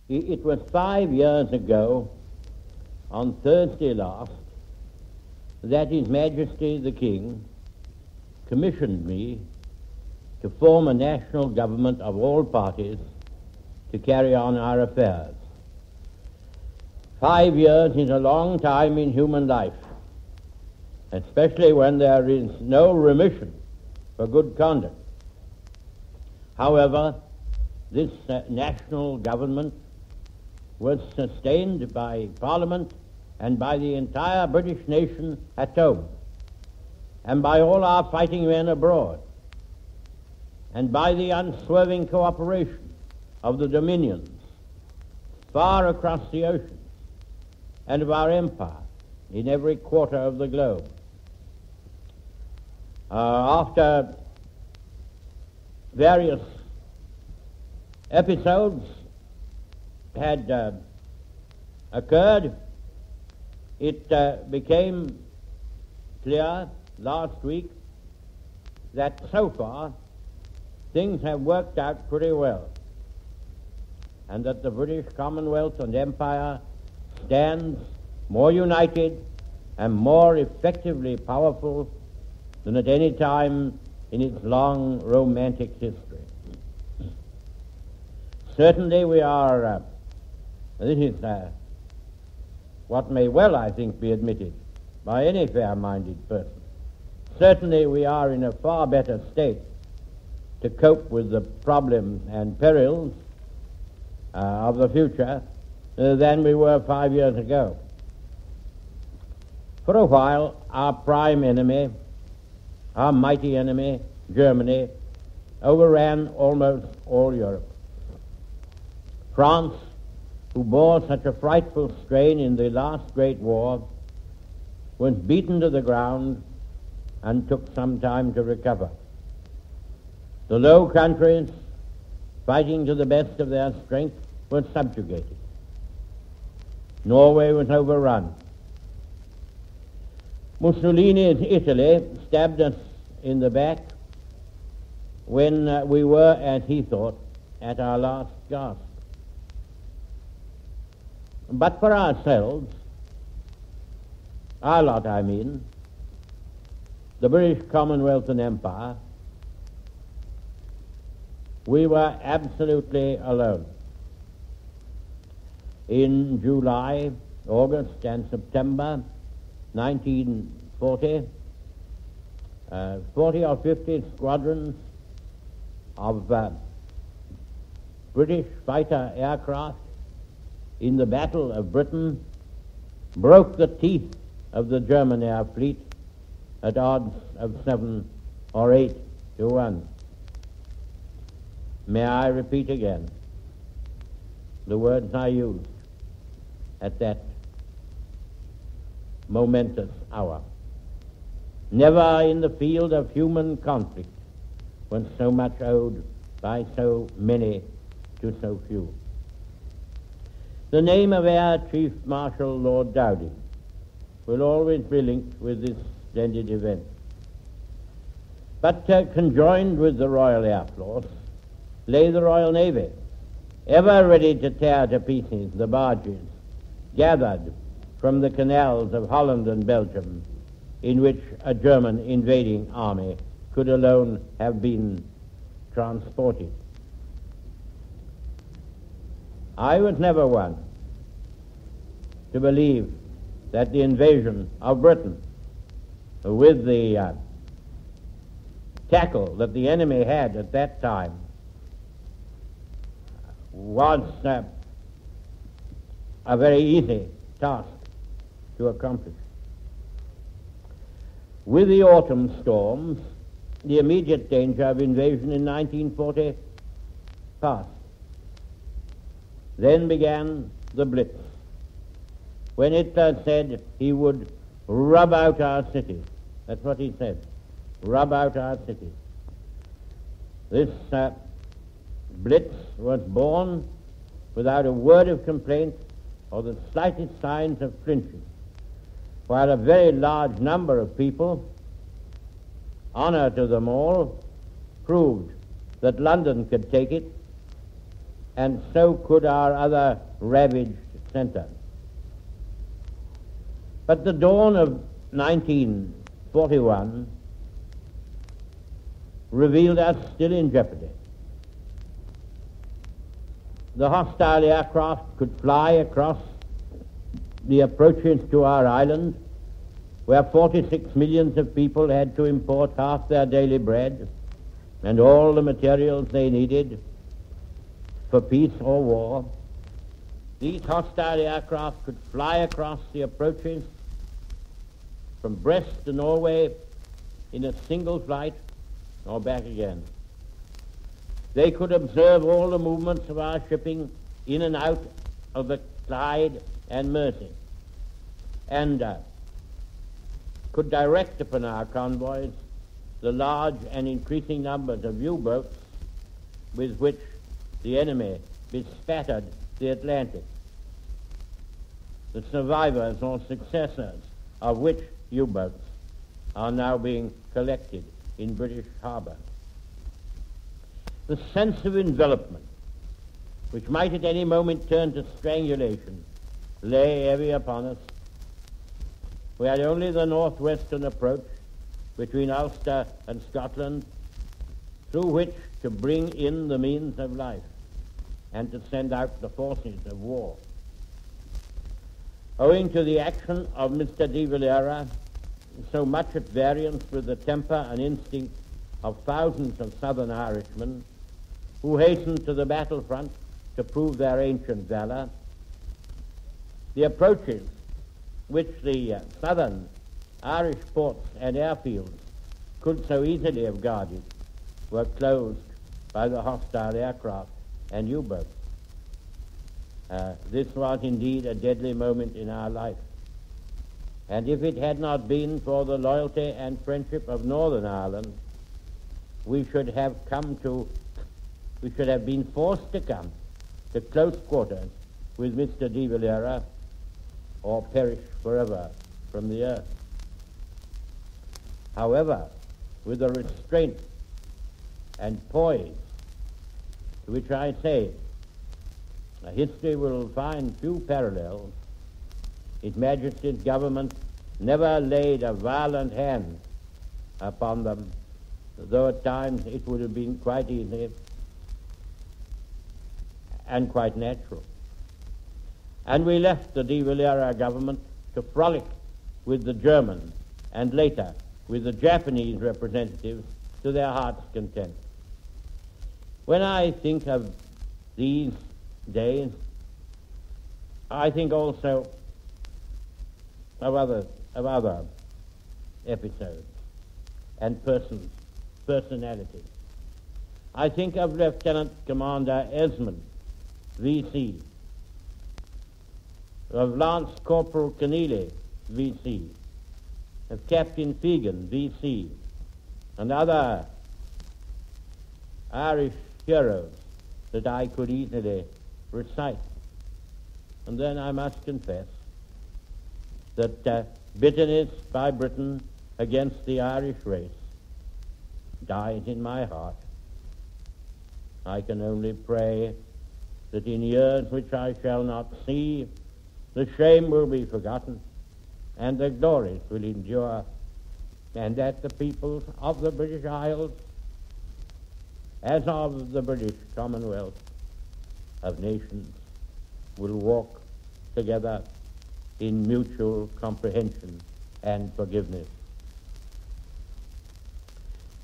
It was 5 years ago, on Thursday last, that His Majesty the King commissioned me to form a national government of all parties to carry on our affairs. 5 years is a long time in human life, especially when there is no remission for good conduct. However, this national government was sustained by Parliament and by the entire British nation at home, and by all our fighting men abroad, and by the unswerving cooperation of the dominions far across the oceans, and of our empire in every quarter of the globe. After various episodes had occurred, it became clear last week that so far things have worked out pretty well, and that the British Commonwealth and Empire stands more united and more effectively powerful than at any time in its long romantic history. Certainly we are, this is what may well, I think, be admitted by any fair-minded person. Certainly we are in a far better state to cope with the problems and perils of the future than we were 5 years ago. For a while, our prime enemy, our mighty enemy, Germany, overran almost all Europe. France, who bore such a frightful strain in the last great war, was beaten to the ground and took some time to recover. The Low Countries, fighting to the best of their strength, were subjugated. Norway was overrun. Mussolini's Italy stabbed us in the back when we were, as he thought, at our last gasp. But for ourselves, our lot I mean, the British Commonwealth and Empire, we were absolutely alone. In July, August and September 1940, 40 or 50 squadrons of British fighter aircraft in the Battle of Britain broke the teeth of the German air fleet at odds of 7 or 8 to 1. May I repeat again the words I used at that momentous hour. Never in the field of human conflict was so much owed by so many to so few. The name of Air Chief Marshal Lord Dowding will always be linked with this splendid event. But conjoined with the Royal Air Force lay the Royal Navy, ever ready to tear to pieces the barges gathered from the canals of Holland and Belgium, in which a German invading army could alone have been transported. I was never one to believe that the invasion of Britain, with the tackle that the enemy had at that time, was a very easy task to accomplish. With the autumn storms, the immediate danger of invasion in 1940 passed. Then began the Blitz, when Hitler said he would rub out our cities. That's what he said, rub out our cities. This Blitz was born without a word of complaint or the slightest signs of flinching, while a very large number of people, honor to them all, proved that London could take it, and so could our other ravaged centers. But the dawn of 1941 revealed us still in jeopardy. The hostile aircraft could fly across the approaches to our island, where 46 millions of people had to import half their daily bread and all the materials they needed for peace or war. These hostile aircraft could fly across the approaches from Brest to Norway in a single flight or back again. They could observe all the movements of our shipping in and out of the Clyde and Mersey, and could direct upon our convoys the large and increasing numbers of U-boats with which the enemy bespattered the Atlantic, the survivors or successors of which U-boats are now being collected in British Harbour. The sense of envelopment, which might at any moment turn to strangulation, lay heavy upon us. We had only the northwestern approach between Ulster and Scotland through which to bring in the means of life and to send out the forces of war. Owing to the action of Mr. de Valera, so much at variance with the temper and instinct of thousands of southern Irishmen who hastened to the battlefront to prove their ancient valor, the approaches which the southern Irish ports and airfields could so easily have guarded were closed by the hostile aircraft and U-boats. This was indeed a deadly moment in our life. And if it had not been for the loyalty and friendship of Northern Ireland, we should have been forced to come to close quarters with Mr. de Valera or perish forever from the earth. However, with the restraint and poise to which I say history will find few parallels, His Majesty's government never laid a violent hand upon them, though at times it would have been quite easy and quite natural. And we left the de Valera government to frolic with the Germans and later with the Japanese representatives to their heart's content. When I think of these days, I think also of other episodes and personalities. I think of Lieutenant Commander Esmond, V.C., of Lance Corporal Keneally, V.C., of Captain Fegan, V.C., and other Irish heroes that I could easily recite. And then I must confess that bitterness by Britain against the Irish race dies in my heart. I can only pray that in years which I shall not see, the shame will be forgotten and the glories will endure, and that the peoples of the British Isles, as of the British Commonwealth of Nations, will walk together in mutual comprehension and forgiveness.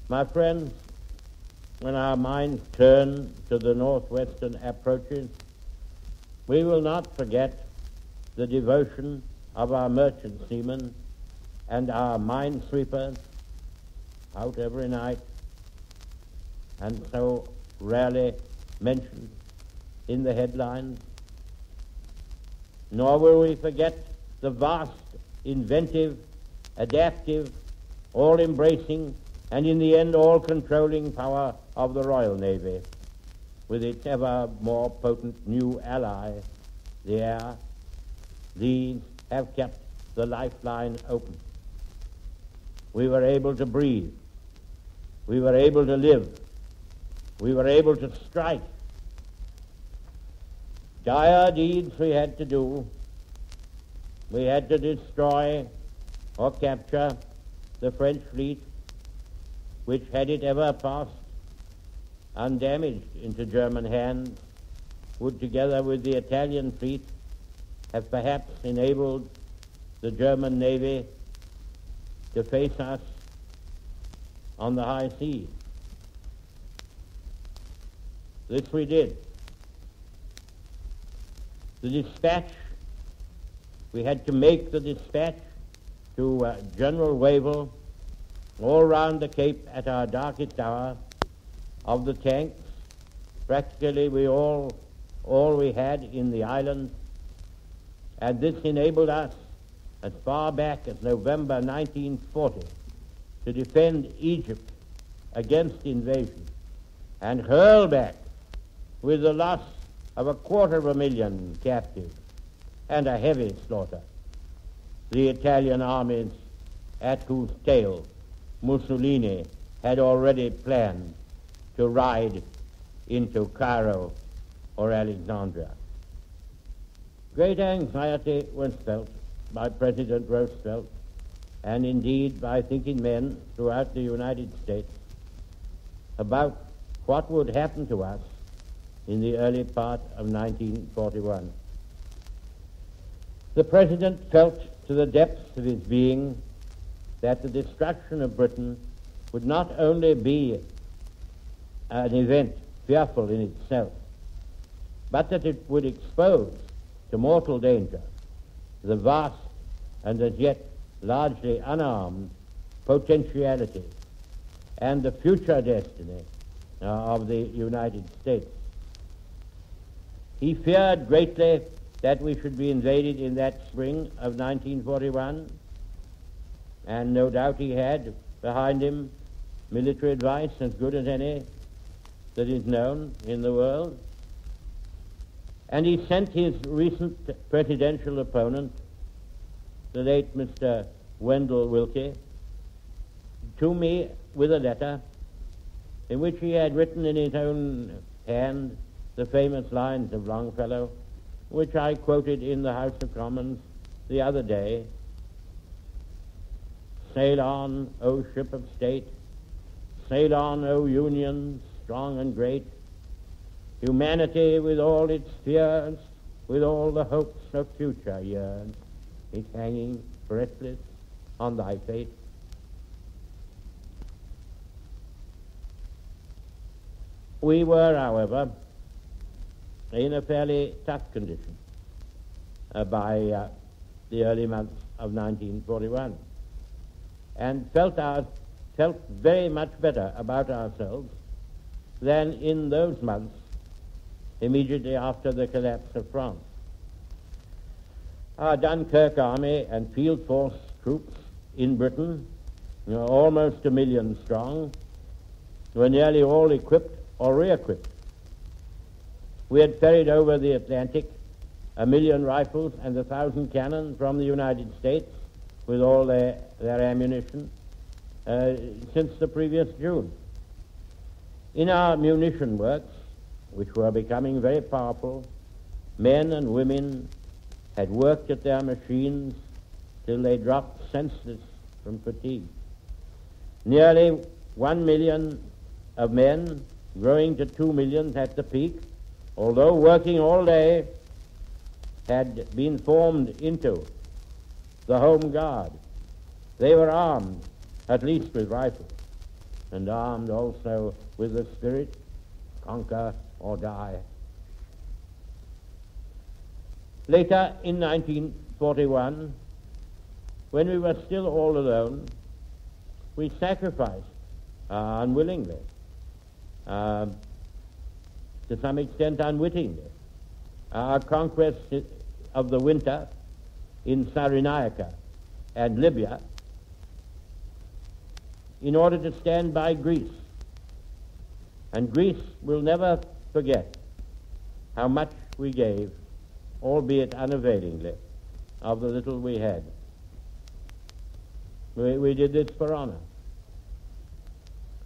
My friends, when our minds turn to the northwestern approaches, we will not forget the devotion of our merchant seamen and our minesweepers out every night, and so rarely mentioned in the headlines. Nor will we forget the vast, inventive, adaptive, all-embracing, and in the end all-controlling power of the Royal Navy, with its ever more potent new ally, the air. These have kept the lifeline open. We were able to breathe. We were able to live. We were able to strike. dire deeds we had to do. We had to destroy or capture the French fleet, which, had it ever passed undamaged into German hands, would, together with the Italian fleet, have perhaps enabled the German navy to face us on the high seas. This we did. The dispatch, we had to make the dispatch to General Wavell all round the Cape at our darkest hour of the tanks, practically all we had in the island, and this enabled us as far back as November 1940 to defend Egypt against invasion and hurl back with the loss of 250,000 captives and a heavy slaughter the Italian armies at whose tail Mussolini had already planned to ride into Cairo or Alexandria. Great anxiety was felt by President Roosevelt and indeed by thinking men throughout the United States about what would happen to us in the early part of 1941. The President felt to the depths of his being that the destruction of Britain would not only be an event fearful in itself, but that it would expose to mortal danger the vast and as yet largely unarmed potentiality and the future destiny of the United States. He feared greatly that we should be invaded in that spring of 1941, and no doubt he had behind him military advice as good as any that is known in the world. And he sent his recent presidential opponent, the late Mr. Wendell Willkie, to me with a letter in which he had written in his own hand the famous lines of Longfellow, which I quoted in the House of Commons the other day. Sail on, O ship of state, sail on, O Union, strong and great. Humanity with all its fears, with all the hopes of future years, is hanging breathless on thy fate. We were, however, in a fairly tough condition by the early months of 1941, and felt very much better about ourselves than in those months immediately after the collapse of France. Our Dunkirk army and field force troops in Britain, almost 1 million strong, were nearly all equipped or re-equipped. We had ferried over the Atlantic 1 million rifles and 1,000 cannon from the United States with all their ammunition since the previous June. In our munition works, which were becoming very powerful, men and women had worked at their machines till they dropped senseless from fatigue. Nearly 1 million of men, growing to 2 million at the peak, although working all day, had been formed into the Home Guard. They were armed, at least with rifles, and armed also with the spirit, conquer or die. Later in 1941, when we were still all alone, we sacrificed unwillingly, to some extent unwittingly, our conquest of the winter in Cyrenaica and Libya in order to stand by Greece. And Greece will never forget how much we gave, albeit unavailingly, of the little we had. We did this for honor.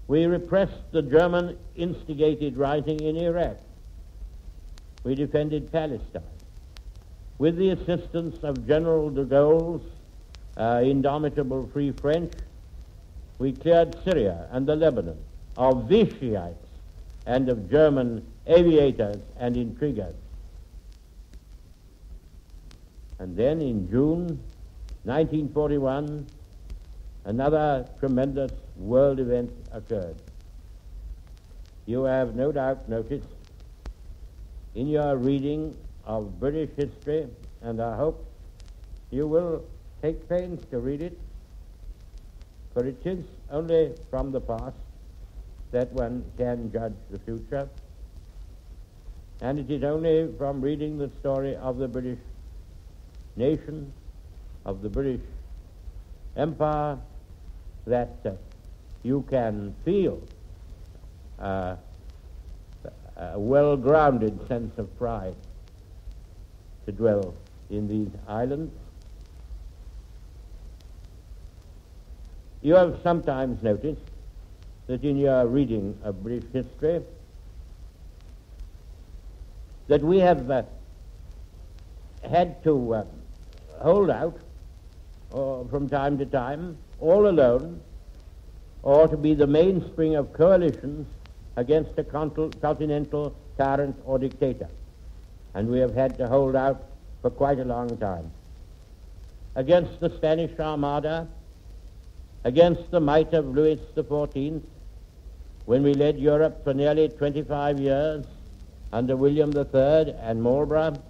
We repressed the German-instigated rising in Iraq. we defended Palestine. With the assistance of General de Gaulle's indomitable Free French, we cleared Syria and the Lebanon of Vichyites and of German aviators and intriguers. And then in June 1941, another tremendous world event occurred. You have no doubt noticed in your reading of British history, and I hope you will take pains to read it, for it is only from the past that one can judge the future, and it is only from reading the story of the British nation, of the British Empire, that you can feel a well-grounded sense of pride to dwell in these islands. You have sometimes noticed that in your reading of British history that we have had to hold out from time to time, all alone, or to be the mainspring of coalitions against a continental tyrant or dictator. And we have had to hold out for quite a long time. Against the Spanish Armada, against the might of Louis XIV, when we led Europe for nearly 25 years under William III and Marlborough,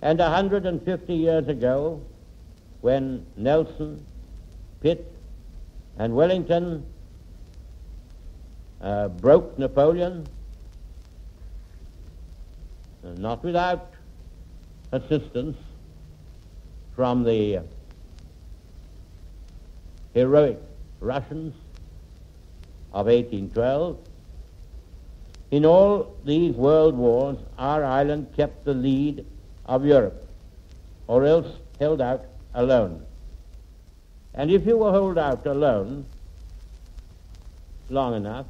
and 150 years ago when Nelson, Pitt, and Wellington broke Napoleon, not without assistance from the heroic Russians of 1812. In all these world wars, our island kept the lead of Europe, or else held out alone. And if you will hold out alone long enough,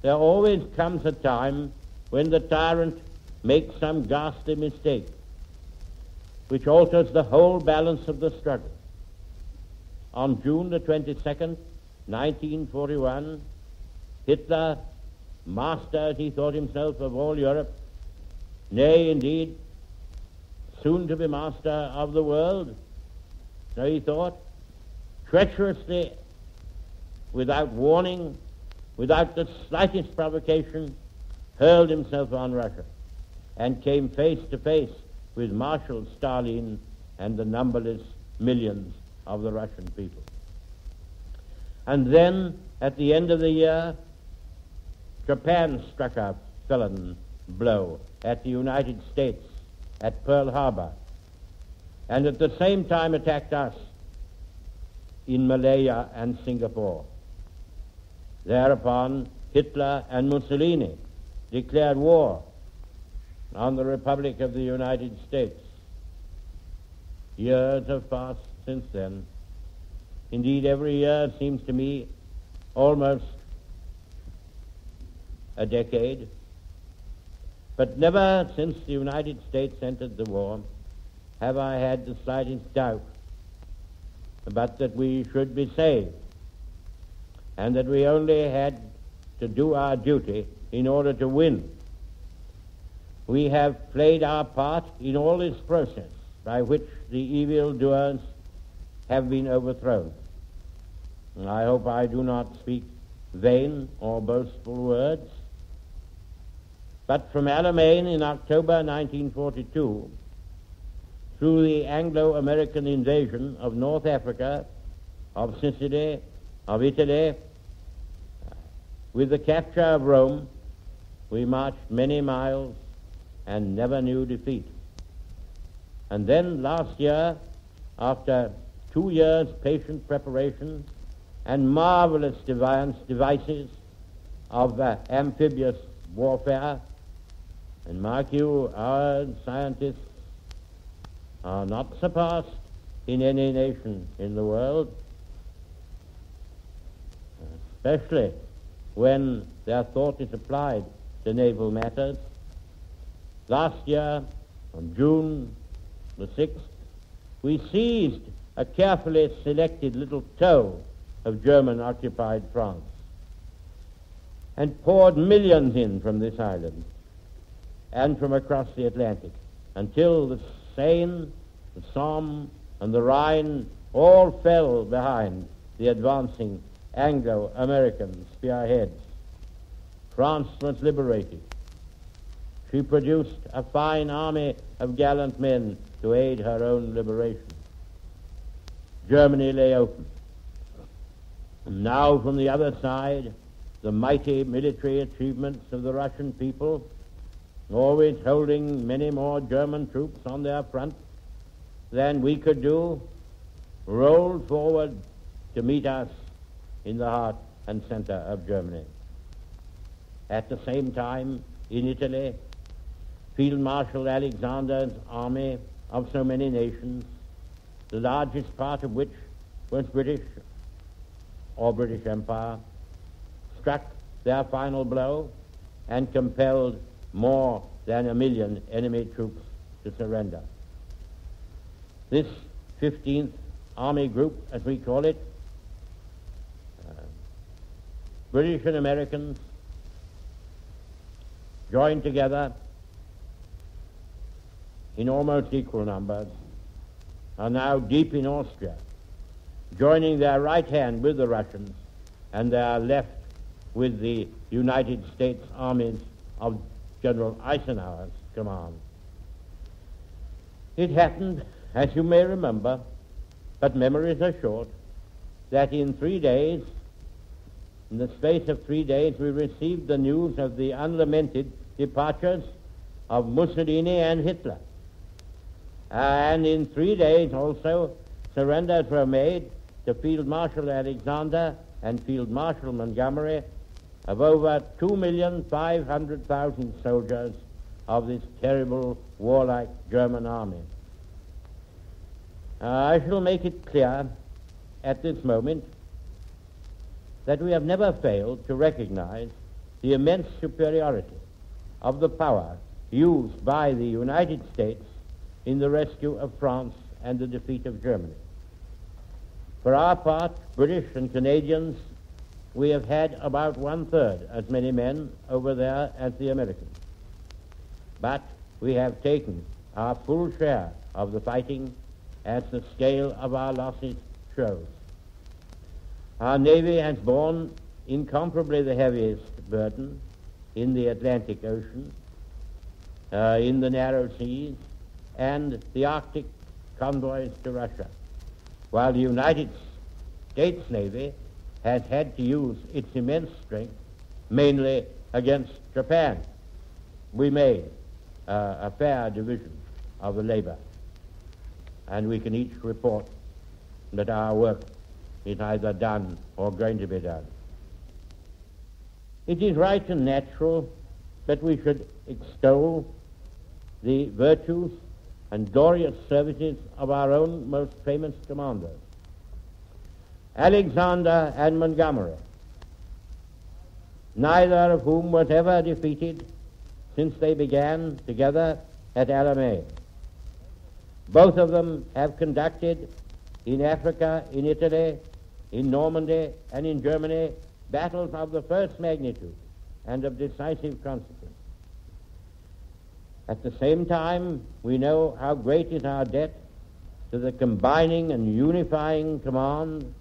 there always comes a time when the tyrant makes some ghastly mistake which alters the whole balance of the struggle. On June the 22nd, 1941, Hitler, master, as he thought himself, of all Europe, nay, indeed, soon to be master of the world, so he thought, treacherously, without warning, without the slightest provocation, hurled himself on Russia and came face to face with Marshal Stalin and the numberless millions of the Russian people. And then, at the end of the year, Japan struck a felon blow at the United States at Pearl Harbor, and at the same time attacked us in Malaya and Singapore. Thereupon, Hitler and Mussolini declared war on the Republic of the United States. Years have passed since then. Indeed, every year seems to me almost a decade. But never since the United States entered the war have I had the slightest doubt but that we should be saved, and that we only had to do our duty in order to win. We have played our part in all this process by which the evildoers have been overthrown. I hope I do not speak vain or boastful words, but from Alamein in October 1942, through the Anglo-American invasion of North Africa, of Sicily, of Italy, with the capture of Rome, we marched many miles and never knew defeat. And then last year, after 2 years' patient preparation and marvelous devices of amphibious warfare, and mark you, our scientists are not surpassed in any nation in the world, especially when their thought is applied to naval matters. Last year, on June the 6th, we seized a carefully selected little toe of German-occupied France and poured millions in from this island and from across the Atlantic until the Seine, the Somme, and the Rhine all fell behind the advancing Anglo-American spearheads. France was liberated. She produced a fine army of gallant men to aid her own liberation. Germany lay open. And now from the other side, the mighty military achievements of the Russian people, always holding many more German troops on their front than we could do, rolled forward to meet us in the heart and center of Germany. At the same time, in Italy, Field Marshal Alexander's army of so many nations, the largest part of which was British or British Empire, struck their final blow and compelled more than 1 million enemy troops to surrender. This 15th Army Group, as we call it, British and Americans joined together in almost equal numbers, are now deep in Austria, joining their right hand with the Russians and their left with the United States armies of General Eisenhower's command. It happened, as you may remember, but memories are short, that in 3 days, in the space of 3 days, we received the news of the unlamented departures of Mussolini and Hitler. And in 3 days also, surrenders were made to Field Marshal Alexander and Field Marshal Montgomery of over 2,500,000 soldiers of this terrible warlike German army. I shall make it clear at this moment that we have never failed to recognize the immense superiority of the power used by the United States in the rescue of France and the defeat of Germany. For our part, British and Canadians, we have had about 1/3 as many men over there as the Americans. But we have taken our full share of the fighting, as the scale of our losses shows. Our Navy has borne incomparably the heaviest burden in the Atlantic Ocean, in the narrow seas, and the Arctic convoys to Russia, while the United States Navy has had to use its immense strength mainly against Japan. We made a fair division of the labor, and we can each report that our work is either done or going to be done. It is right and natural that we should extol the virtues and glorious services of our own most famous commanders, Alexander and Montgomery, neither of whom was ever defeated since they began together at Alamein. Both of them have conducted in Africa, in Italy, in Normandy, and in Germany battles of the first magnitude and of decisive consequence. At the same time, we know how great is our debt to the combining and unifying command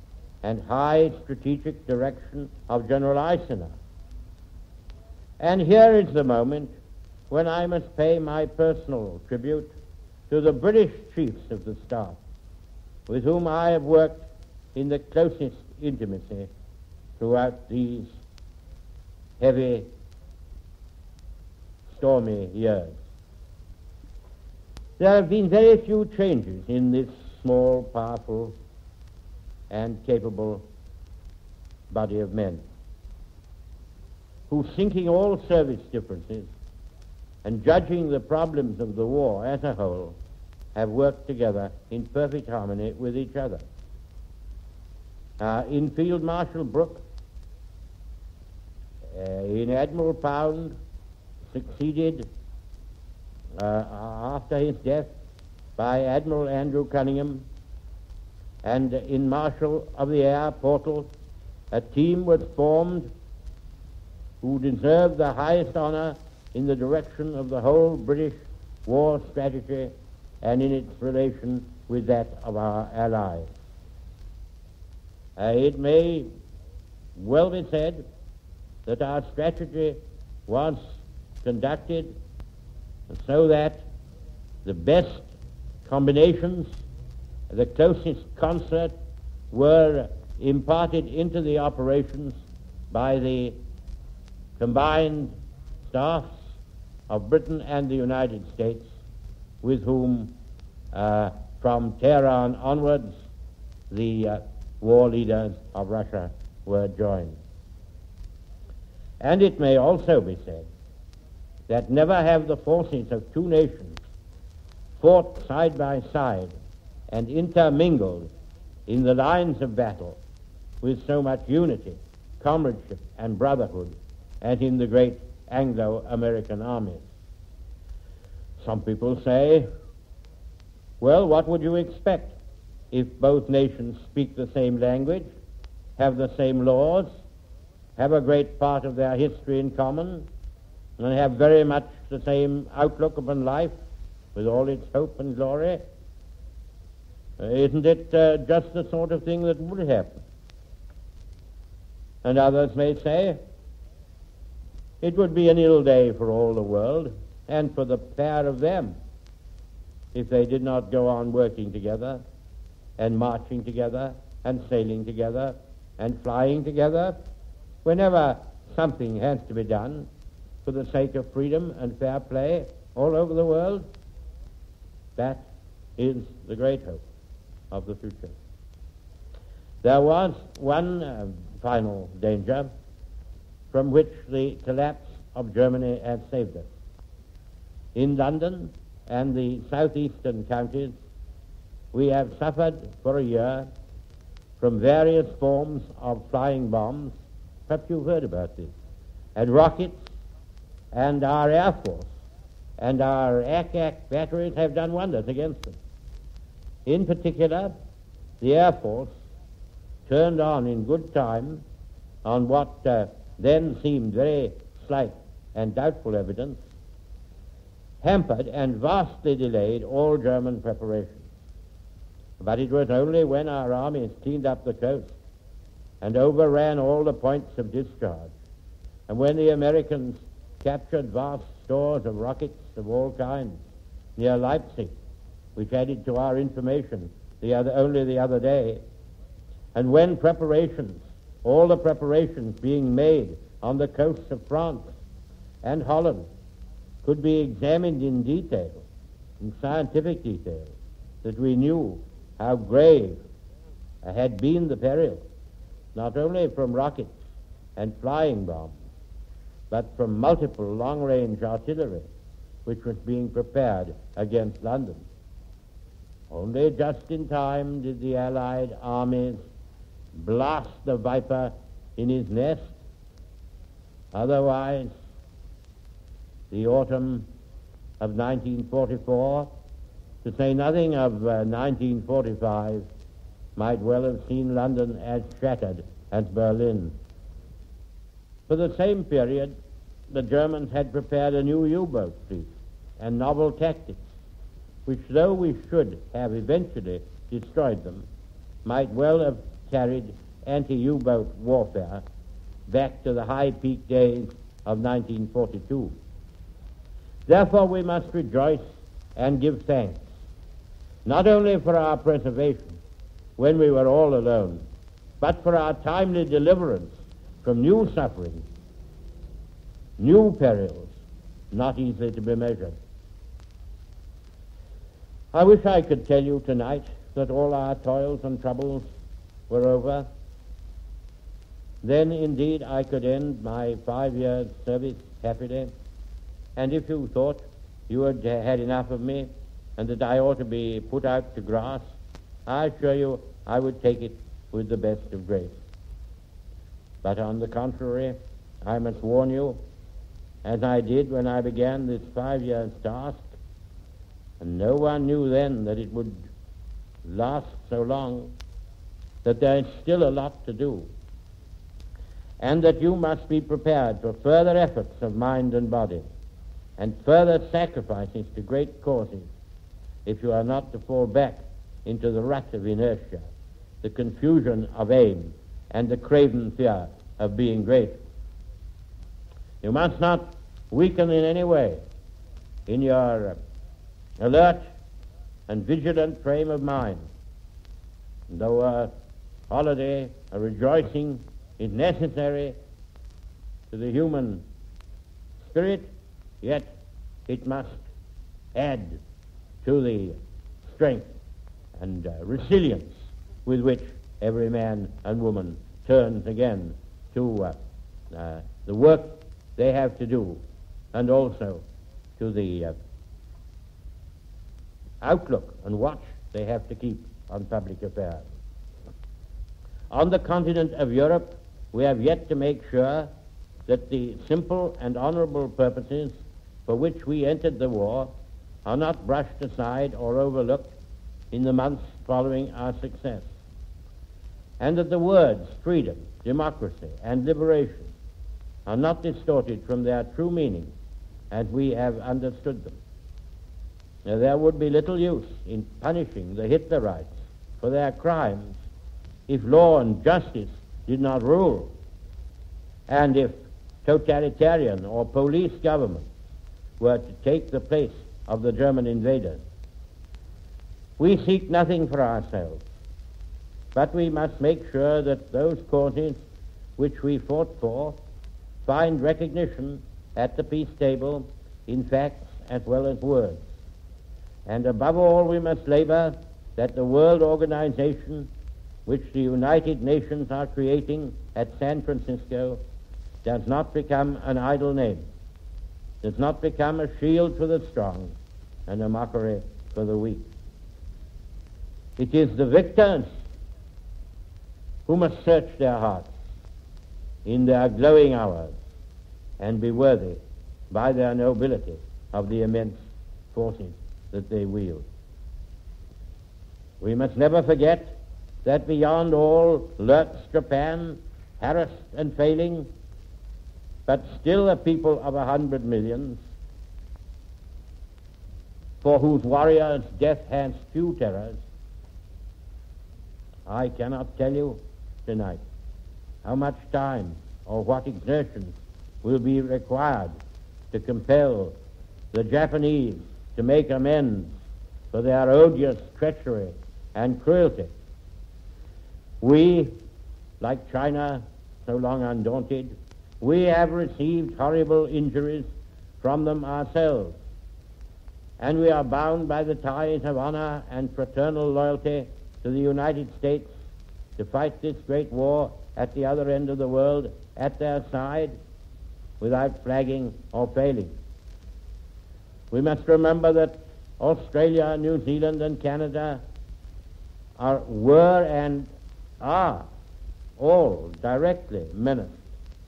and high strategic direction of General Eisenhower. And here is the moment when I must pay my personal tribute to the British chiefs of the staff, with whom I have worked in the closest intimacy throughout these heavy, stormy years. There have been very few changes in this small, powerful, and capable body of men, who, sinking all service differences and judging the problems of the war as a whole, have worked together in perfect harmony with each other. In Field Marshal Brooke, in Admiral Pound, succeeded after his death by Admiral Andrew Cunningham, and in Marshal of the Air Portal, a team was formed who deserved the highest honor in the direction of the whole British war strategy and in its relation with that of our allies. It may well be said that our strategy was conducted so that the best combinations, the closest concert, were imparted into the operations by the combined staffs of Britain and the United States, with whom from Tehran onwards the war leaders of Russia were joined. And it may also be said that never have the forces of two nations fought side by side and intermingled in the lines of battle with so much unity, comradeship, and brotherhood as in the great Anglo-American armies. Some people say, well, what would you expect if both nations speak the same language, have the same laws, have a great part of their history in common, and have very much the same outlook upon life with all its hope and glory? Isn't it just the sort of thing that would happen? And others may say, it would be an ill day for all the world and for the pair of them if they did not go on working together and marching together and sailing together and flying together whenever something has to be done for the sake of freedom and fair play all over the world. That is the great hope of the future. There was one final danger from which the collapse of Germany has saved us. In London and the southeastern counties, we have suffered for a year from various forms of flying bombs. Perhaps you've heard about this. And rockets, and our Air Force and our ack batteries have done wonders against them. In particular, the Air Force turned on in good time on what then seemed very slight and doubtful evidence, hampered and vastly delayed all German preparations. But it was only when our armies cleaned up the coast and overran all the points of discharge, and when the Americans captured vast stores of rockets of all kinds near Leipzig, which added to our information only the other day, and when all the preparations being made on the coasts of France and Holland could be examined in detail, in scientific detail, that we knew how grave had been the peril, not only from rockets and flying bombs, but from multiple long-range artillery which was being prepared against London. Only just in time did the Allied armies blast the viper in his nest. Otherwise, the autumn of 1944, to say nothing of 1945, might well have seen London as shattered as Berlin. For the same period, the Germans had prepared a new U-boat fleet and novel tactics, which, though we should have eventually destroyed them, might well have carried anti-U-boat warfare back to the high-peak days of 1942. Therefore, we must rejoice and give thanks, not only for our preservation when we were all alone, but for our timely deliverance from new sufferings, new perils, not easily to be measured. I wish I could tell you tonight that all our toils and troubles were over. Then indeed I could end my 5 years' service happily, and if you thought you had had enough of me and that I ought to be put out to grass, I assure you I would take it with the best of grace. But on the contrary, I must warn you, as I did when I began this 5 years' task, And no one knew then that it would last so long, that there is still a lot to do, and that you must be prepared for further efforts of mind and body, and further sacrifices to great causes, if you are not to fall back into the rut of inertia, the confusion of aim, and the craven fear of being great. You must not weaken in any way in your alert and vigilant frame of mind. Though a holiday, a rejoicing is necessary to the human spirit, yet it must add to the strength and resilience with which every man and woman turns again to the work they have to do, and also to the outlook and watch they have to keep on public affairs. On the continent of Europe, we have yet to make sure that the simple and honorable purposes for which we entered the war are not brushed aside or overlooked in the months following our success, and that the words freedom, democracy, and liberation are not distorted from their true meaning as we have understood them. Now, there would be little use in punishing the Hitlerites for their crimes if law and justice did not rule, and if totalitarian or police governments were to take the place of the German invaders. We seek nothing for ourselves, but we must make sure that those causes which we fought for find recognition at the peace table in facts as well as words. And above all, we must labor that the world organization which the United Nations are creating at San Francisco does not become an idle name, does not become a shield for the strong and a mockery for the weak. It is the victors who must search their hearts in their glowing hours and be worthy by their nobility of the immense forces that they wield. We must never forget that beyond all lurks Japan, harassed and failing, but still a people of 100 millions, for whose warriors death has few terrors. I cannot tell you tonight how much time or what exertions will be required to compel the Japanese to make amends for their odious treachery and cruelty. We, like China, so long undaunted, we have received horrible injuries from them ourselves, and we are bound by the ties of honor and fraternal loyalty to the United States to fight this great war at the other end of the world at their side without flagging or failing. We must remember that Australia, New Zealand, and Canada were and are all directly menaced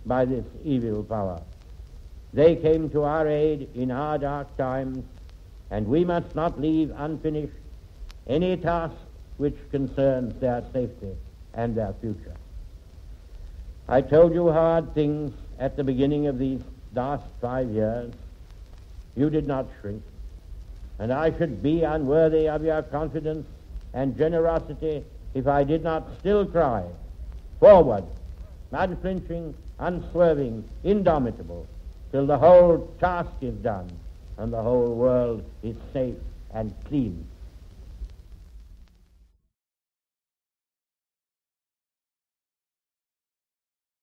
by this evil power. They came to our aid in our dark times, and we must not leave unfinished any task which concerns their safety and their future. I told you hard things at the beginning of these last 5 years. You did not shrink, and I should be unworthy of your confidence and generosity if I did not still cry, forward, unflinching, unswerving, indomitable, till the whole task is done and the whole world is safe and clean